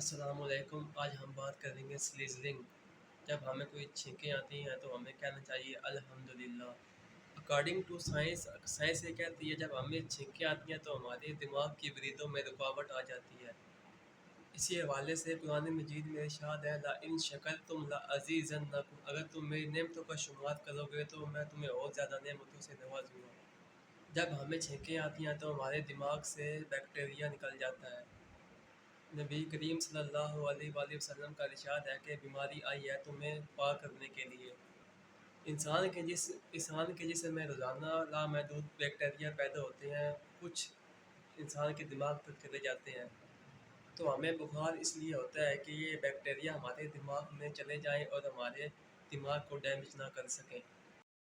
अस्सलामुअलैकुम। आज हम बात करेंगे स्नीज़िंग। जब हमें कोई छींकें आती हैं तो हमें कहना चाहिए अल्हम्दुलिल्लाह। अकॉर्डिंग टू साइंस साइंस ये कहती है जब हमें छींकें आती हैं तो हमारे दिमाग की वृद्धों में रुकावट आ जाती है। इसी हवाले से कुरान मजीद में इरशाद है लाइन शकरतुम लअज़ीज़न्नकुम, अगर तुम मेरी नेमतों का शुमार करोगे तो मैं तुम्हें और ज़्यादा नेमतों से नवाजूँगा। जब हमें छींकें आती हैं तो हमारे दिमाग से बैक्टीरिया निकल जाता है। नबी करीम सल्लल्लाहु अलैहि वसल्लम का इरशाद है कि बीमारी आई है तुम्हें पाक करने के लिए। इंसान के जिस्म में रोज़ाना लामहदूद बैक्टीरिया पैदा होते हैं, कुछ इंसान के दिमाग तक चले जाते हैं। तो हमें बुखार इसलिए होता है कि ये बैक्टीरिया हमारे दिमाग में चले जाएं और हमारे दिमाग को डैमेज ना कर सकें।